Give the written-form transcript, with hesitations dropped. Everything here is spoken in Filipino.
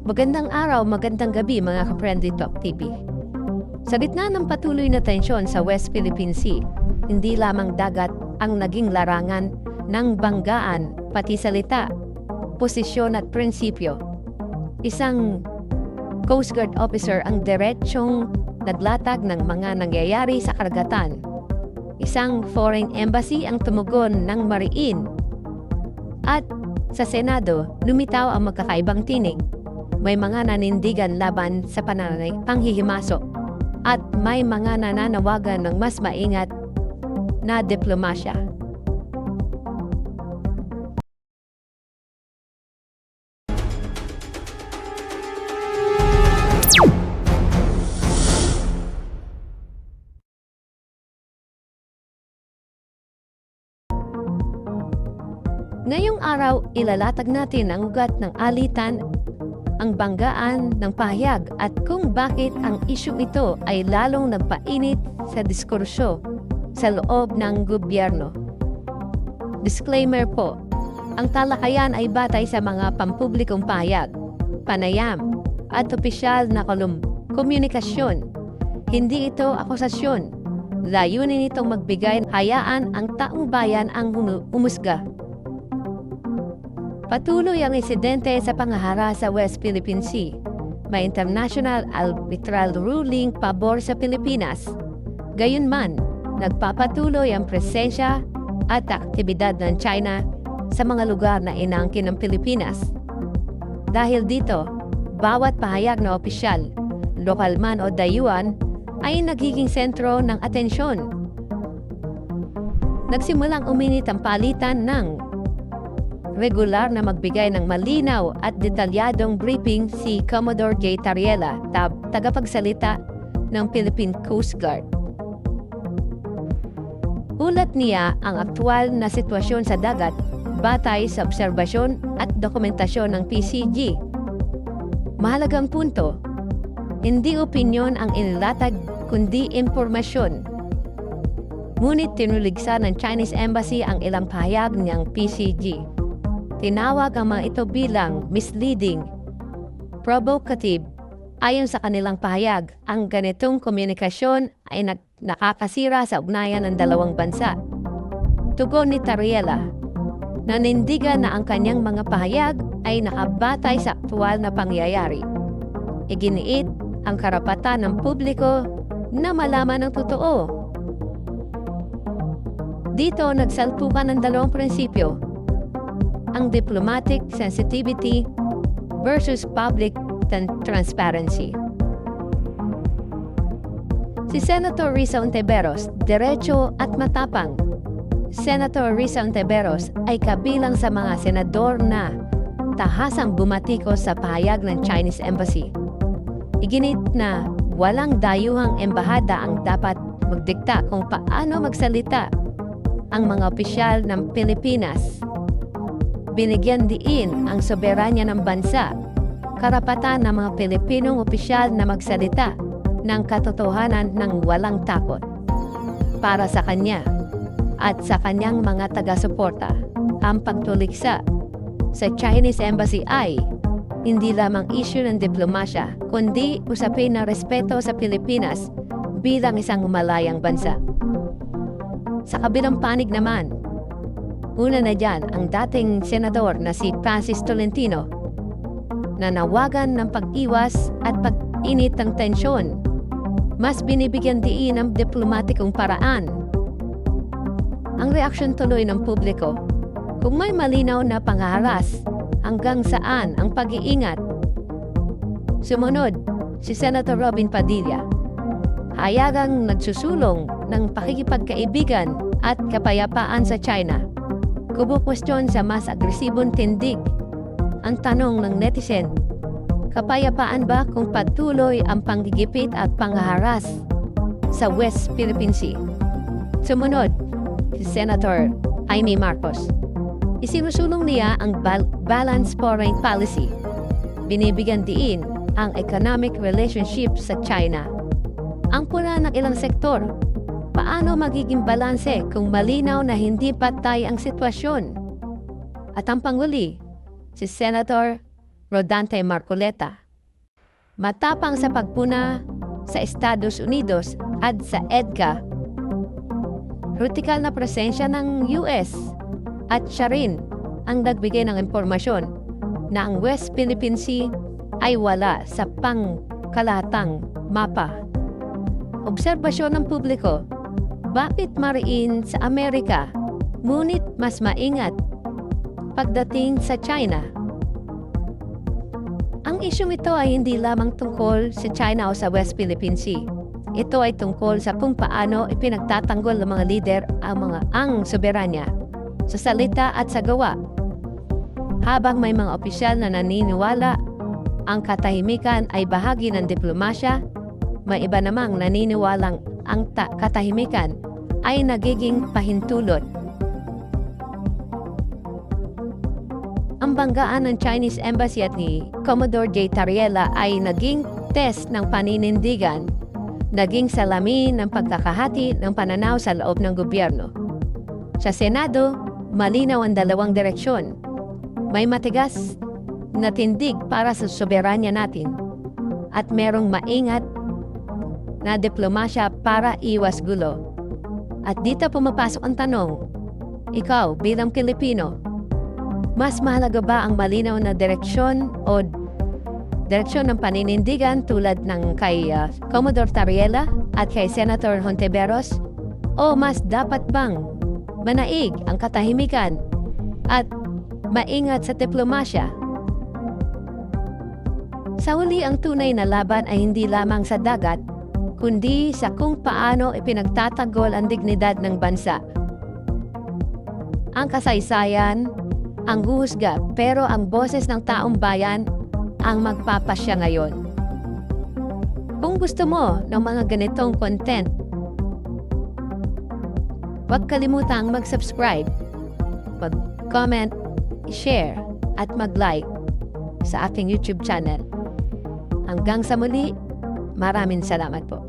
Magandang araw, magandang gabi mga ka-Friendly Talk TV. Sa gitna ng patuloy na tensyon sa West Philippine Sea, hindi lamang dagat ang naging larangan ng banggaan, pati salita, posisyon at prinsipyo. Isang Coast Guard officer ang diretsyong naglatag ng mga nangyayari sa karagatan. Isang foreign embassy ang tumugon ng Marine. At sa Senado, lumitaw ang magkakaibang tinig. May mga nanindigan laban sa panghihimasok at may mga nananawagan ng mas maingat na diplomasya. Ngayong araw, ilalatag natin ang ugat ng alitan, ang banggaan ng pahayag at kung bakit ang isyung ito ay lalong nagpainit sa diskurso sa loob ng gobyerno. Disclaimer po, ang talakayan ay batay sa mga pampublikong pahayag, panayam at opisyal na komunikasyon. Hindi ito akusasyon. Layunin itong magbigay hayaan ang taong bayan ang umusga. Patuloy ang insidente sa pangahara sa West Philippine Sea. May international arbitral ruling pabor sa Pilipinas. Gayunman, nagpapatuloy ang presensya at aktibidad ng China sa mga lugar na inangkin ng Pilipinas. Dahil dito, bawat pahayag na opisyal, lokal man o dayuhan, ay nagiging sentro ng atensyon. Nagsimulang uminit ang palitan ng regular na magbigay ng malinaw at detalyadong briefing si Commodore J. Tariela, tagapagsalita ng Philippine Coast Guard. Ulat niya ang aktwal na sitwasyon sa dagat batay sa obserbasyon at dokumentasyon ng PCG. Mahalagang punto, hindi opinyon ang inilatag kundi impormasyon. Ngunit tinuligsa ng Chinese Embassy ang ilang pahayag ng PCG. Tinawag ang mga ito bilang misleading, provocative. Ayon sa kanilang pahayag, ang ganitong komunikasyon ay nakakasira sa ugnayan ng dalawang bansa. Tugon ni Tariela, nanindigan na ang kanyang mga pahayag ay nakabatay sa aktual na pangyayari. Iginiit ang karapatan ng publiko na malaman ang totoo. Dito nagsalpukan ng dalawang prinsipyo, ang diplomatic sensitivity versus public transparency. Si Senator Risa Ontiveros, diretso at matapang. Senator Risa Ontiveros ay kabilang sa mga senador na tahasang bumatikos sa pahayag ng Chinese Embassy. Iginit na walang dayuhang embahada ang dapat magdikta kung paano magsalita ang mga opisyal ng Pilipinas. Binigyan diin ang soberanya ng bansa, karapatan ng mga Pilipinong opisyal na magsalita ng katotohanan ng walang takot. Para sa kanya at sa kanyang mga taga-suporta, ang pagtuliksa sa Chinese Embassy ay hindi lamang issue ng diplomasya, kundi usapin ng respeto sa Pilipinas bilang isang umalayang bansa. Sa kabilang panig naman, una na dyan ang dating senador na si Francis Tolentino na nawagan ng pag-iwas at pag-init ng tensyon. Mas binibigyan diin ng diplomatikong paraan. Ang reaksyon tuloy ng publiko, kung may malinaw na pangharas, hanggang saan ang pag-iingat. Sumunod, si Senator Robin Padilla, hayagang nagsusulong ng pakikipagkaibigan at kapayapaan sa China. Kubo-kwestiyon sa mas agresibong tindig. Ang tanong ng netizen, kapayapaan ba kung patuloy ang panggigipit at panghaharas sa West Philippine Sea? Sumunod, si Senator Jaime Marcos. Isinusulong niya ang balanced foreign policy. Binibigyan diin ang economic relationship sa China. Ang puna ng ilang sektor, paano magiging balanse kung malinaw na hindi patay ang sitwasyon? At ang panghuli, si Senator Rodante Marcoleta. Matapang sa pagpuna sa Estados Unidos at sa EDCA, kritikal na presensya ng US at siya rin ang nagbigay ng impormasyon na ang West Philippine Sea ay wala sa pangkalahatang mapa. Obserbasyon ng publiko, bakit mariin sa Amerika, ngunit mas maingat pagdating sa China? Ang isyong ito ay hindi lamang tungkol sa China o sa West Philippine Sea. Ito ay tungkol sa kung paano ipinagtatanggol ng mga lider ang soberanya sa salita at sa gawa. Habang may mga opisyal na naniniwala ang katahimikan ay bahagi ng diplomasya, may iba namang naniniwalang ang katahimikan ay nagiging pahintulot. Ang banggaan ng Chinese Embassy at ni Commodore J. Tariela ay naging test ng paninindigan, naging salamin ng pagkakahati ng pananaw sa loob ng gobyerno. Sa Senado, malinaw ang dalawang direksyon. May matigas na tindig para sa soberanya natin at merong maingat na diplomasya para iwas gulo. At dito pumapasok ang tanong, ikaw bilang Pilipino, mas mahalaga ba ang malinaw na direksyon o direksyon ng paninindigan tulad ng kay Commodore Tariela at kay Senator Hontiveros? O mas dapat bang manaig ang katahimikan at maingat sa diplomasya? Sa huli, ang tunay na laban ay hindi lamang sa dagat, kundi sa kung paano ipinagtatanggol ang dignidad ng bansa. Ang kasaysayan, ang huhusga, pero ang boses ng taong bayan ang magpapasya ngayon. Kung gusto mo ng mga ganitong content, huwag kalimutang mag-subscribe, mag-comment, share, at mag-like sa aking YouTube channel. Hanggang sa muli, maraming salamat po.